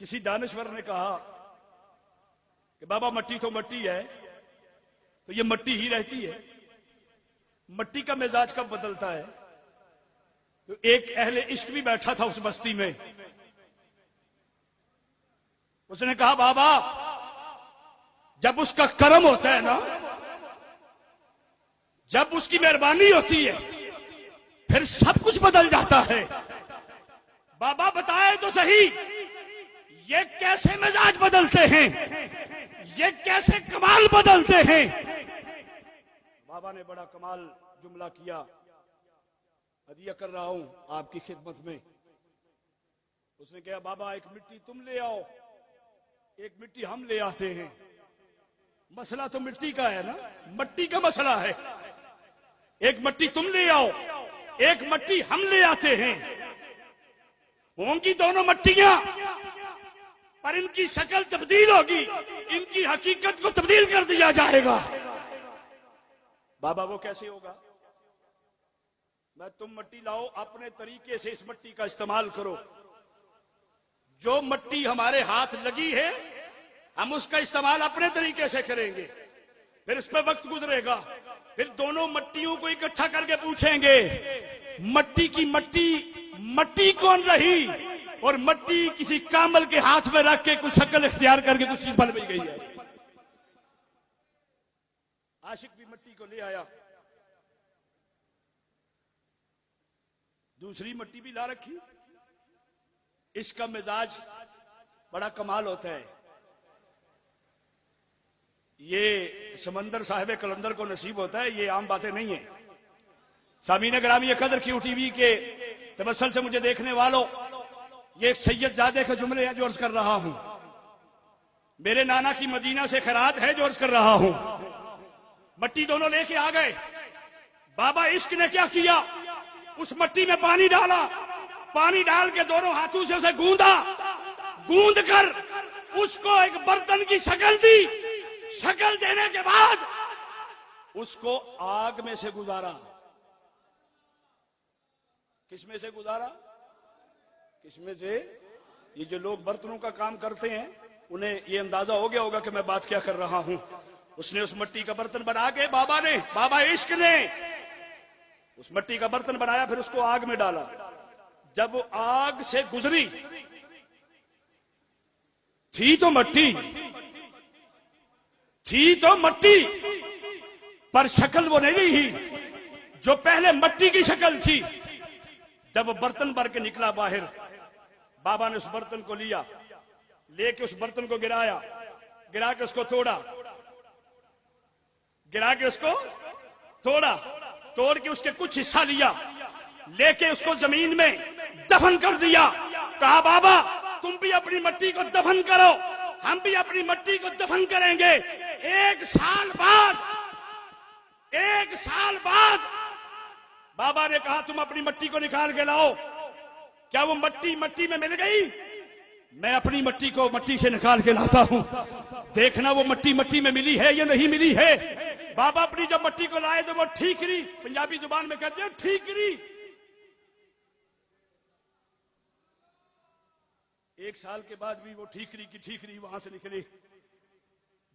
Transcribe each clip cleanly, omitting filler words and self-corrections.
किसी दानश्वर ने कहा कि बाबा मट्टी तो मट्टी है, तो ये मट्टी ही रहती है, मट्टी का मिजाज कब बदलता है? तो एक अहले इश्क भी बैठा था उस बस्ती में। उसने कहा बाबा जब उसका करम होता है ना, जब उसकी मेहरबानी होती है, फिर सब कुछ बदल जाता है। बाबा बताए तो सही, ये कैसे मिजाज बदलते हैं, ये कैसे कमाल बदलते हैं? बाबा ने बड़ा कमाल जुमला किया, हदिया कर रहा हूं आपकी खिदमत में। उसने कहा बाबा एक मिट्टी तुम ले आओ, एक मिट्टी हम ले आते हैं। मसला तो मिट्टी का है ना, मट्टी का मसला है। एक मट्टी तुम ले आओ, एक मट्टी हम ले आते हैं। होंगी दोनों मट्टियां, पर इनकी शक्ल तब्दील होगी, इनकी हकीकत को तब्दील कर दिया जाएगा। बाबा वो कैसे होगा? मैं तुम मट्टी लाओ, अपने तरीके से इस मट्टी का इस्तेमाल करो। जो मट्टी हमारे हाथ लगी है हम उसका इस्तेमाल अपने तरीके से करेंगे। फिर इस पर वक्त गुजरेगा, फिर दोनों मट्टियों को इकट्ठा करके पूछेंगे मट्टी की मट्टी मट्टी कौन रही, और मट्टी किसी कामल के हाथ में रख के कुछ शक्ल इख्तियार करके कुछ चीज बन गई है। आशिक भी मट्टी को ले आया, दूसरी मट्टी भी ला रखी। इसका मिजाज बड़ा कमाल होता है। ये समंदर साहिब कलंदर को नसीब होता है, ये आम बातें नहीं है। सामीन ग्रामी कदर क्यू टीवी के तबस्सुल से मुझे देखने वालों, ये एक सैयद जादे के जुमले हैं जो अर्ज कर रहा हूं। मेरे नाना की मदीना से खैरात है जो अर्ज कर रहा हूं। मट्टी दोनों लेके आ गए। बाबा इश्क ने क्या किया, उस मट्टी में पानी डाला, पानी डाल के दोनों हाथों से उसे गूंदा, गूंद कर उसको एक बर्तन की शक्ल दी। शक्ल देने के बाद उसको आग में से गुजारा। किसमें से गुजारा? किसमें से? ये जो लोग बर्तनों का काम करते हैं उन्हें ये अंदाजा हो गया होगा कि मैं बात क्या कर रहा हूं। उसने उस मट्टी का बर्तन बना के बाबा इश्क ने उस मट्टी का बर्तन बनाया, फिर उसको आग में डाला। जब वो आग से गुजरी, थी तो मट्टी, पर शक्ल वो नहीं थी जो पहले मट्टी की शक्ल थी। जब वो बर्तन भर के निकला बाहर, बाबा ने उस बर्तन को लिया, लेके उस बर्तन को गिराया, गिरा के उसको तोड़ा, तोड़ के उसके कुछ हिस्सा लिया, लेके उसको जमीन में दफन कर दिया। कहा बाबा तुम भी अपनी मट्टी को दफन करो, हम भी अपनी मट्टी को दफन करेंगे। एक साल बाद बाबा ने कहा तुम अपनी मट्टी को निकाल के लाओ। क्या वो मट्टी में मिल गई? मैं अपनी मट्टी को मट्टी से निकाल के लाता हूं, देखना वो मट्टी में मिली है या नहीं मिली है। बाबा अपनी जब मट्टी को लाए तो वो ठीकरी, पंजाबी जुबान में कहते हैं ठीकरी। एक साल के बाद भी वो ठीकरी की ठीकरी वहां से निकली।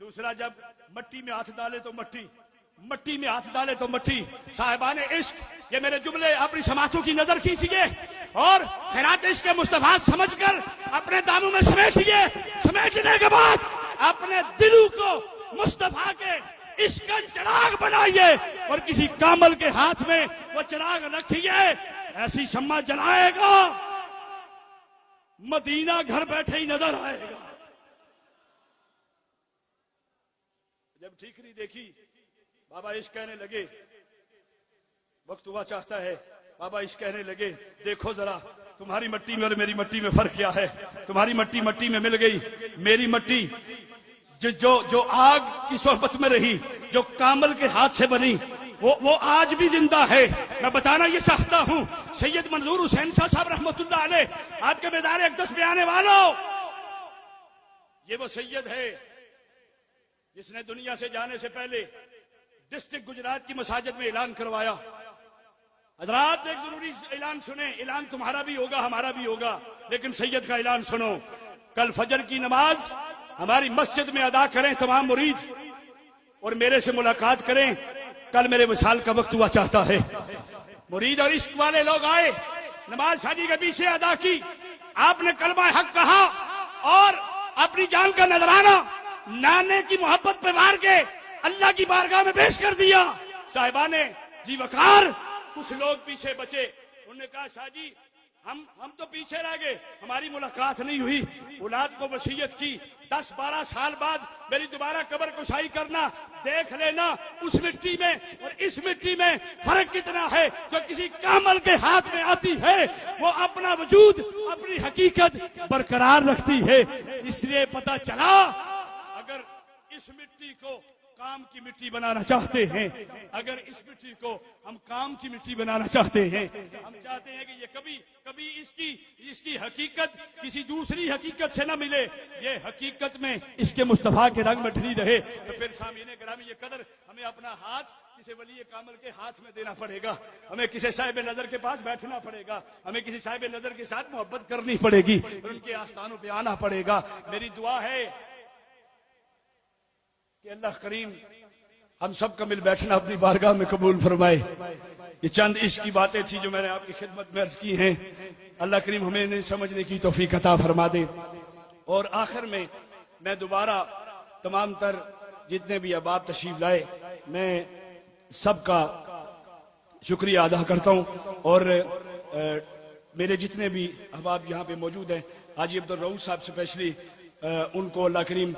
दूसरा जब मट्टी में हाथ डाले तो मट्टी में हाथ डाले तो मट्टी। साहिबाने इश्क, ये मेरे जुमले अपनी समातों की नजर खींचिए और खैरात इश्क के मुस्तफा समझकर अपने दामों में समेटिए। समेटने के बाद अपने दिलों को मुस्तफा के इश्क का चिराग बनाइए और किसी कामल के हाथ में वो चिराग रखिए। ऐसी शम्मा जलाएगा मदीना घर बैठे ही नजर आएगा। जब ठीकरी देखी, बाबा इश्क कहने लगे, वक्त हुआ चाहता है, बाबा इश्क कहने लगे देखो जरा तुम्हारी मट्टी में और मेरी मट्टी में फर्क क्या है। तुम्हारी मट्टी में मिल गई, मेरी मट्टी जो आग की सोहबत में रही, जो कामल के हाथ से बनी, वो आज भी जिंदा है। मैं बताना ये चाहता हूं, सैयद मंजूर हुसैन शाह साहब रहमतुल्लाह अलैह आपके मैदान अक़दस में आने वालों, ये वो सैयद है जिसने दुनिया से जाने से पहले डिस्ट्रिक्ट गुजरात की मसाजिद में ऐलान करवाया। हजरात एक जरूरी ऐलान सुने, ऐलान तुम्हारा भी होगा हमारा भी होगा, लेकिन सैयद का ऐलान सुनो। कल फजर की नमाज हमारी मस्जिद में अदा करें तमाम मुरीद और मेरे से मुलाकात करें। कल मेरे विसाल का वक्त हुआ चाहता है। मुरीद और इश्क वाले लोग आए, नमाज शादी के पीछे अदा की, आपने कलमा हक कहा और अपनी जान का नजराना नाने की मोहब्बत पे वार के अल्लाह की बारगाह में पेश कर दिया। साहिबाने जी वकार, कुछ लोग पीछे बचे। उन्होंने कहा शाह जी हम तो पीछे रह गए, हमारी मुलाकात नहीं हुई। औलाद को वसीयत की 10-12 साल बाद मेरी दोबारा कब्र कुशाई करना, देख लेना उस मिट्टी में और इस मिट्टी में फर्क कितना है। जो किसी कामल के हाथ में आती है वो अपना वजूद, अपनी हकीकत बरकरार रखती है। इसलिए पता चला अगर इस मिट्टी को काम की मिट्टी बनाना चाहते हैं, अगर इस मिट्टी को हम काम की मिट्टी बनाना चाहते हैं, हम चाहते हैं कि ये कभी इसकी हकीकत किसी दूसरी हकीकत से न मिले, ये हकीकत में इसके मुस्तफा के रंग में ढली रहे, तो फिर सामीने ग्रामी ये कदर हमें अपना हाथ किसी वली कामल के हाथ में देना पड़ेगा। हमें किसी साहिब नजर के पास बैठना पड़ेगा, हमें किसी साहिब नजर के साथ मोहब्बत करनी पड़ेगी, उनके आस्थानों पे आना पड़ेगा। मेरी दुआ है कि अल्लाह करीम हम सब का मिल बैठना अपनी बारगाह में कबूल फरमाए। ये चंद इश्क की बातें थी जो मैंने आपकी खिदमत में अर्ज की हैं। अल्लाह करीम हमें इन्हें समझने की तौफीक अता फरमा दे। और आखिर में मैं दोबारा तमाम तर जितने भी अहबाब तशरीफ लाए, मैं सबका शुक्रिया अदा करता हूँ। और मेरे जितने भी अहबाब यहाँ पे मौजूद हैं, हाजी अब्दुल रऊफ साहब स्पेशली, उनको अल्लाह करीम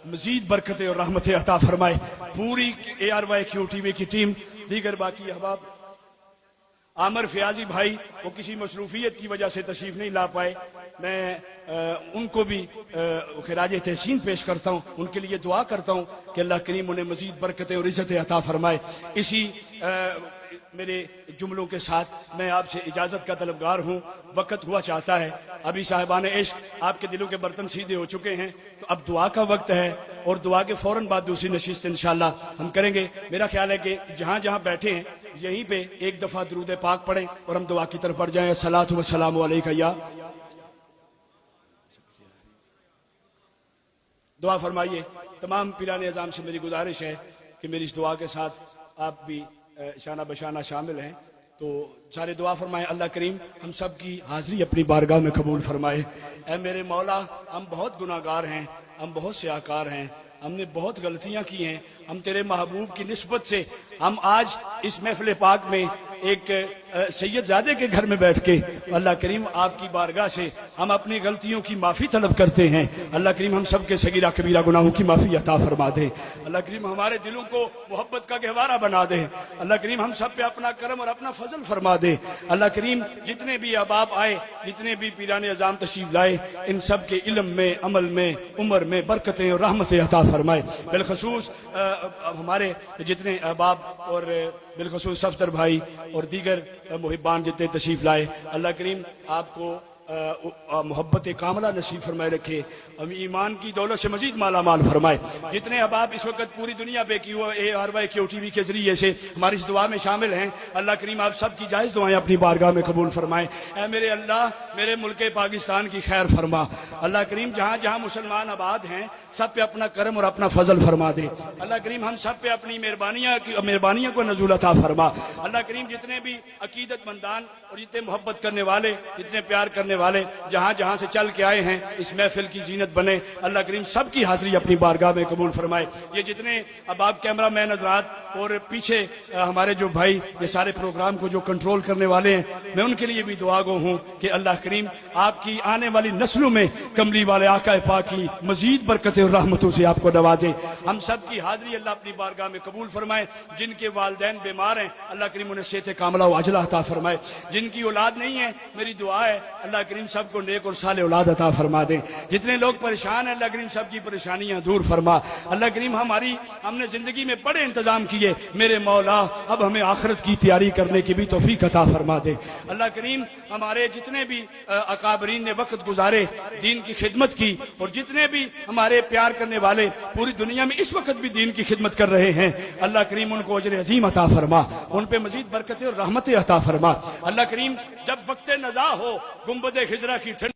मजीद बरकतें और रहमतें अता फरमाए। पूरी ARYQTV की टीम, दीगर बाकी अहबाब, आमर फयाजी भाई वो किसी मसरूफियत की वजह से तशरीफ नहीं ला पाए, मैं उनको भी खिराज तहसीन पेश करता हूँ, उनके लिए दुआ करता हूँ कि अल्लाह करीम उन्हें मजीद बरकतें और इज़्ज़तें अता फरमाए। इसी मेरे जुमलों के साथ मैं आपसे इजाजत का तलबगार हूँ। वक्त हुआ चाहता है, अभी साहिबान इश्क आपके दिलों के बर्तन सीधे हो चुके हैं, तो अब दुआ का वक्त है और दुआ के फौरन बाद दूसरी नशिस्त इंशाल्लाह हम करेंगे। मेरा ख्याल है कि जहां जहां बैठे हैं यहीं पे एक दफा दरूद पाक पढ़ें और हम दुआ की तरफ बढ़ जाएं। अस्सलातु वस्सलामु अलैका या, दुआ फरमाइए। तमाम पीराने अज़ाम से मेरी गुजारिश है कि मेरी इस दुआ के साथ आप भी शाना बशाना शामिल हैं, तो सारे दुआ फरमाएं। अल्लाह करीम हम सब की हाजिरी अपनी बारगाह में कबूल फरमाए। ऐ मेरे मौला, हम बहुत गुनाहगार हैं, हम बहुत स्याकार हैं, हमने बहुत गलतियां की हैं। हम तेरे महबूब की निस्बत से हम आज इस महफिल पाक में एक सैयदजादे के घर में बैठ के अल्लाह करीम आपकी बारगाह से हम अपनी गलतियों की माफ़ी तलब करते हैं। अल्लाह करीम हम सब के सगीरा कबीरा गुनाहों की माफ़ी अता फरमा दे। अल्लाह करीम हमारे दिलों को मोहब्बत का गहवारा बना दे। अल्लाह करीम हम सब पे अपना करम और अपना फजल फरमा दे। अल्लाह करीम जितने भी अहबाब आए, जितने भी पीराने अज़ाम तशरीफ लाए, इन सब के इल्म में, अमल में, उम्र में बरकतें और रहमतें अता फरमाए। बिलखसूस हमारे जितने अहबाब और बिलखसूस सफ्तर भाई और दीगर मुहिबान जितने तशरीफ लाए, अल्लाह करीम आपको मोहब्बत कामला नसीब फरमाए रखे, हम ईमान की दौलत से मजीद माला माल फरमाए। जितने अहबाब इस वक्त पूरी दुनिया पे की हुआ ARYQTV के जरिए से हमारी इस दुआ में शामिल हैं, अल्लाह करीम आप सब की जायज़ दुआएं अपनी बारगाह में कबूल फरमाए। ऐ मेरे अल्लाह, मेरे मुल्क पाकिस्तान की खैर फरमा। अल्लाह करीम जहाँ जहाँ मुसलमान आबाद हैं सब पे अपना करम और अपना फजल फरमा दे। अल्लाह करीम हम सब पे अपनी मेहरबानियाँ को नज़ूल अता फरमा। अल्लाह करीम जितने भी अकीदतमंदान और जितने मोहब्बत करने वाले, जितने प्यार करने वाले जहां जहां से चल के आए हैं, इस महफिल की जीनत बने। अल्लाह करीम सबकी हाजिरी अपनी बारगाह में कबूल फरमाए। ये जितने अहबाब कैमरा मैन हज़रात और पीछे हमारे जो भाई ये सारे प्रोग्राम को जो कंट्रोल करने वाले हैं, मैं उनके लिए भी दुआ गो हूँ कि अल्लाह करीम आपकी आने वाली नस्लों में कमली वाले आका पाक की मजीद बरकतें और रहमतों से आपको नवाजे। हम सब की हाजिरी अल्लाह अपनी बारगाह में कबूल फरमाए। जिनके वालिदैन बीमार हैं अल्लाह करीम उन्हें सेहत कामला व अजला अता फरमाए। जिनकी औलाद नहीं है, मेरी दुआ है अल्लाह करीम सबको नेक और साले औलाद अता फरमा दे। जितने लोग परेशान हैं अल्लाह करीम सबकी परेशानियां दूर फरमा। अल्लाह करीम हमने जिंदगी में बड़े इंतजाम किए, मेरे मौला अब हमें आखिरत की तैयारी करने की भी तौफीक अता फरमा दे। अल्लाह करीम हमारे जितने भी अकाबरीन ने वक्त गुजारे दीन की खिदमत की, और जितने भी हमारे प्यार करने वाले पूरी दुनिया में इस वक्त भी दीन की खिदमत कर रहे हैं, अल्लाह करीम उनको अजर अजीम अता फरमा, उन पे मजीद बरकतें और रहमतें अता फरमा। अल्लाह करीम जब वक्त नज़ा हो, गुंबद खिजरा की